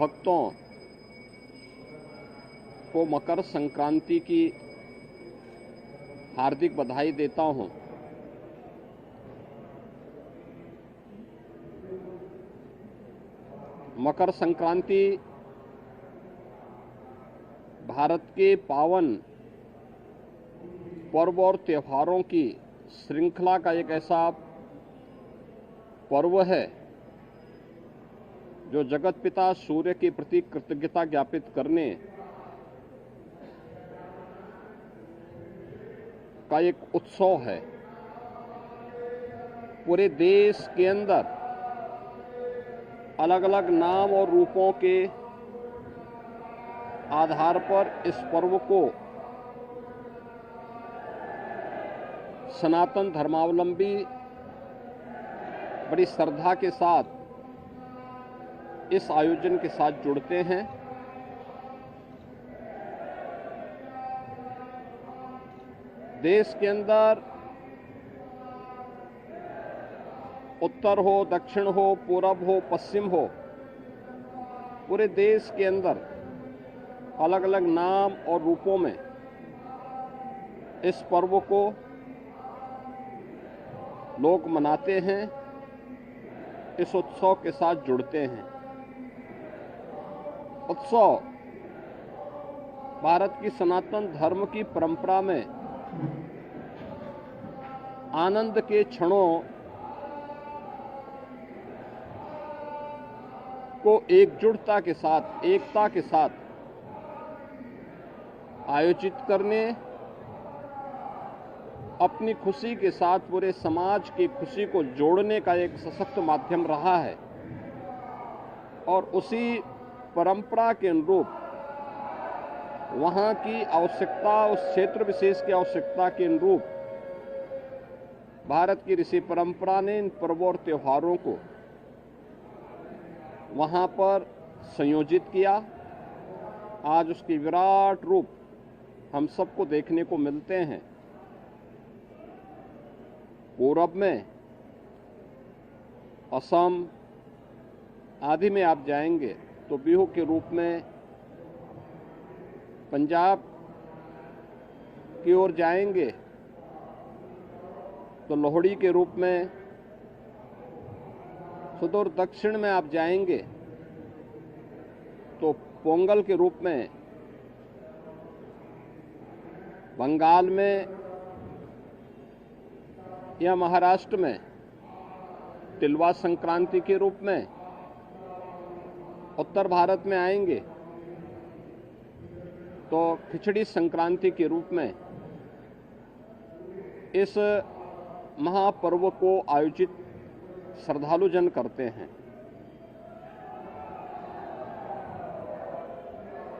भक्तों को मकर संक्रांति की हार्दिक बधाई देता हूं। मकर संक्रांति भारत के पावन पर्व और त्योहारों की श्रृंखला का एक ऐसा पर्व है जो जगत पिता सूर्य के प्रति कृतज्ञता ज्ञापित करने का एक उत्सव है। पूरे देश के अंदर अलग अलग नाम और रूपों के आधार पर इस पर्व को सनातन धर्मावलंबी बड़ी श्रद्धा के साथ इस आयोजन के साथ जुड़ते हैं। देश के अंदर उत्तर हो, दक्षिण हो, पूरब हो, पश्चिम हो, पूरे देश के अंदर अलग अलग नाम और रूपों में इस पर्व को लोग मनाते हैं, इस उत्सव के साथ जुड़ते हैं। उत्सव भारत की सनातन धर्म की परंपरा में आनंद के क्षणों को एकजुटता के साथ, एकता के साथ आयोजित करने, अपनी खुशी के साथ पूरे समाज की खुशी को जोड़ने का एक सशक्त माध्यम रहा है। और उसी परंपरा के अनुरूप वहां की आवश्यकता, उस क्षेत्र विशेष की आवश्यकता के अनुरूप भारत की ऋषि परंपरा ने इन पर्वों और त्योहारों को वहां पर संयोजित किया। आज उसकी विराट रूप हम सबको देखने को मिलते हैं। पूरब में असम आदि में आप जाएंगे तो बिहू के रूप में, पंजाब की ओर जाएंगे तो लोहड़ी के रूप में, सुदूर दक्षिण में आप जाएंगे तो पोंगल के रूप में, बंगाल में या महाराष्ट्र में तिलवा संक्रांति के रूप में, उत्तर भारत में आएंगे तो खिचड़ी संक्रांति के रूप में इस महापर्व को आयोजित श्रद्धालु जन करते हैं।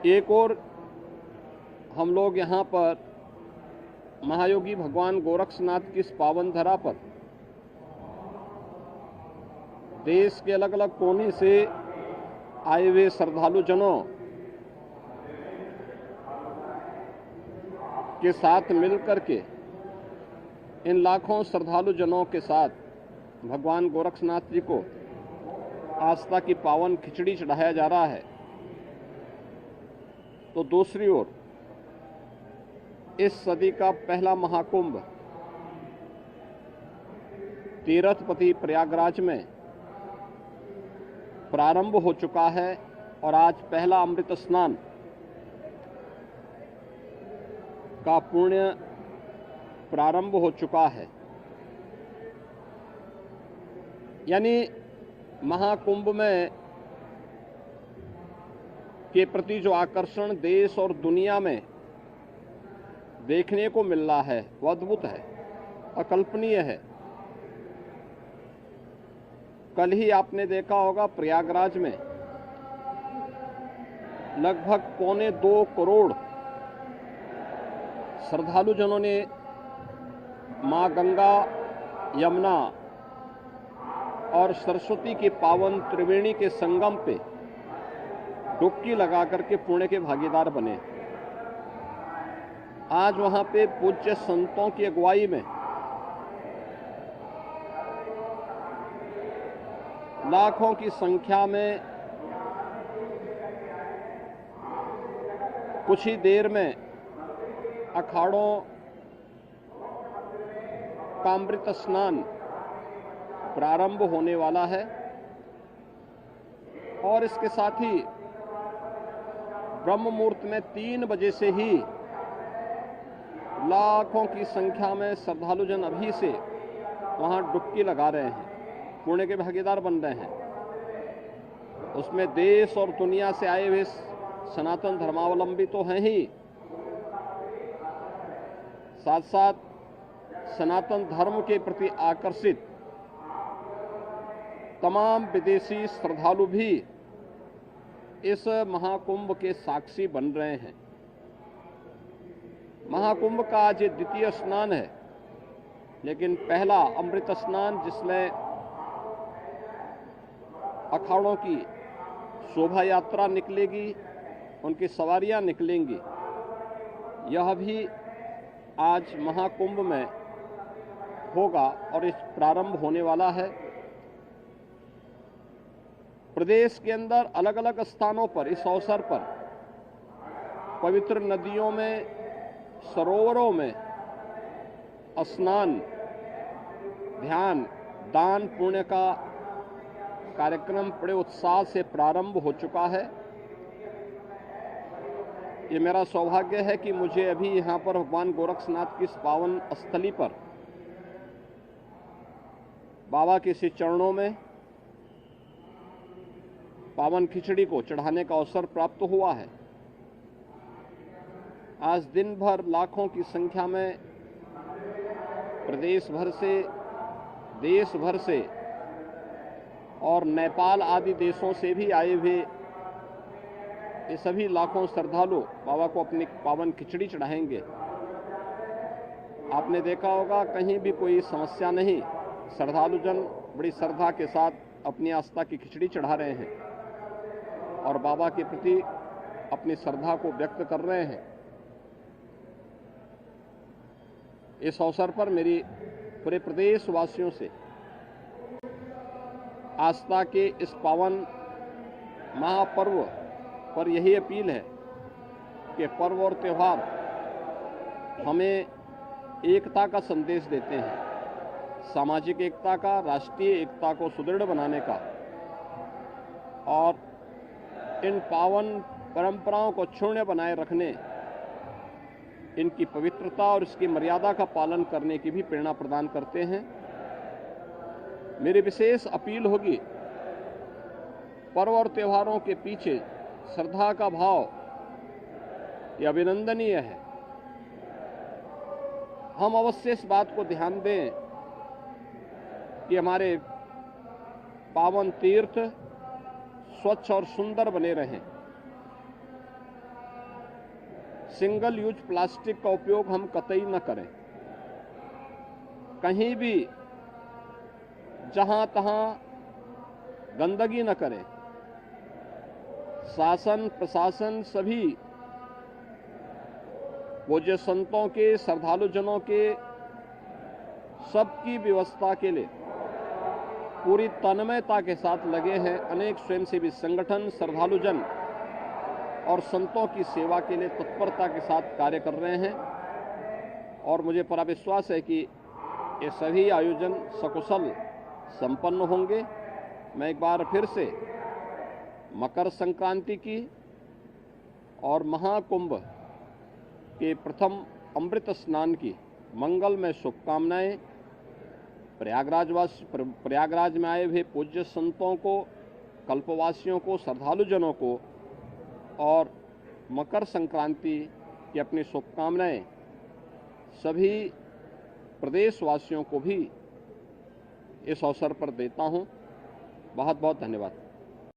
एक और हम लोग यहाँ पर महायोगी भगवान गोरक्षनाथ की इस पावन धरा पर देश के अलग अलग कोने से आए हुए श्रद्धालु जनों के साथ मिलकर के, इन लाखों श्रद्धालु जनों के साथ भगवान गोरक्षनाथ जी को आस्था की पावन खिचड़ी चढ़ाया जा रहा है। तो दूसरी ओर इस सदी का पहला महाकुंभ तीर्थपति प्रयागराज में प्रारंभ हो चुका है और आज पहला अमृत स्नान का पुण्य प्रारंभ हो चुका है। यानी महाकुंभ में के प्रति जो आकर्षण देश और दुनिया में देखने को मिल रहा है वो अद्भुत है, अकल्पनीय है। कल ही आपने देखा होगा प्रयागराज में लगभग 1.25 करोड़ श्रद्धालु जनों ने मां गंगा, यमुना और सरस्वती के पावन त्रिवेणी के संगम पे डुबकी लगा करके पुण्य के भागीदार बने। आज वहां पे पूज्य संतों की अगुवाई में लाखों की संख्या में कुछ ही देर में अखाड़ों का अमृत स्नान प्रारंभ होने वाला है और इसके साथ ही ब्रह्म मुहूर्त में 3 बजे से ही लाखों की संख्या में श्रद्धालुजन अभी से वहां डुबकी लगा रहे हैं, पुण्य के भागीदार बन रहे हैं। उसमें देश और दुनिया से आए हुए सनातन धर्मावलंबी तो हैं ही, साथ साथ सनातन धर्म के प्रति आकर्षित तमाम विदेशी श्रद्धालु भी इस महाकुंभ के साक्षी बन रहे हैं। महाकुंभ का आज द्वितीय स्नान है, लेकिन पहला अमृत स्नान जिसमें अखाड़ों की शोभा यात्रा निकलेगी, उनकी सवारियां निकलेंगी, यह भी आज महाकुंभ में होगा और इस प्रारंभ होने वाला है। प्रदेश के अंदर अलग अलग स्थानों पर इस अवसर पर पवित्र नदियों में, सरोवरों में स्नान, ध्यान, दान, पुण्य का कार्यक्रम बड़े उत्साह से प्रारंभ हो चुका है। ये मेरा सौभाग्य है कि मुझे अभी यहाँ पर भगवान गोरक्षनाथ की इस पावन स्थली पर बाबा के श्री चरणों में पावन खिचड़ी को चढ़ाने का अवसर प्राप्त हुआ है। आज दिन भर लाखों की संख्या में प्रदेश भर से, देश भर से और नेपाल आदि देशों से भी आए हुए ये सभी लाखों श्रद्धालु बाबा को अपनी पावन खिचड़ी चढ़ाएंगे। आपने देखा होगा कहीं भी कोई समस्या नहीं, श्रद्धालुजन बड़ी श्रद्धा के साथ अपनी आस्था की खिचड़ी चढ़ा रहे हैं और बाबा के प्रति अपनी श्रद्धा को व्यक्त कर रहे हैं। इस अवसर पर मेरी पूरे प्रदेश वासियों से आस्था के इस पावन महापर्व पर यही अपील है कि पर्व और त्यौहार हमें एकता का संदेश देते हैं, सामाजिक एकता का, राष्ट्रीय एकता को सुदृढ़ बनाने का, और इन पावन परंपराओं को अक्षुण्य बनाए रखने, इनकी पवित्रता और इसकी मर्यादा का पालन करने की भी प्रेरणा प्रदान करते हैं। मेरी विशेष अपील होगी, पर्व और त्योहारों के पीछे श्रद्धा का भाव यह अभिनंदनीय है। हम अवश्य इस बात को ध्यान दें कि हमारे पावन तीर्थ स्वच्छ और सुंदर बने रहें। सिंगल यूज प्लास्टिक का उपयोग हम कतई न करें। कहीं भी जहां तहां गंदगी न करें। शासन प्रशासन सभी पूज्य संतों के, श्रद्धालुजनों के सबकी व्यवस्था के लिए पूरी तन्मयता के साथ लगे हैं। अनेक स्वयंसेवी संगठन श्रद्धालुजन और संतों की सेवा के लिए तत्परता के साथ कार्य कर रहे हैं और मुझे पूरा विश्वास है कि ये सभी आयोजन सकुशल संपन्न होंगे। मैं एक बार फिर से मकर संक्रांति की और महाकुंभ के प्रथम अमृत स्नान की मंगलमय शुभकामनाएं प्रयागराज में आए हुए पूज्य संतों को, कल्पवासियों को, श्रद्धालुजनों को और मकर संक्रांति की अपनी शुभकामनाएं सभी प्रदेशवासियों को भी इस अवसर पर देता हूं। बहुत बहुत धन्यवाद।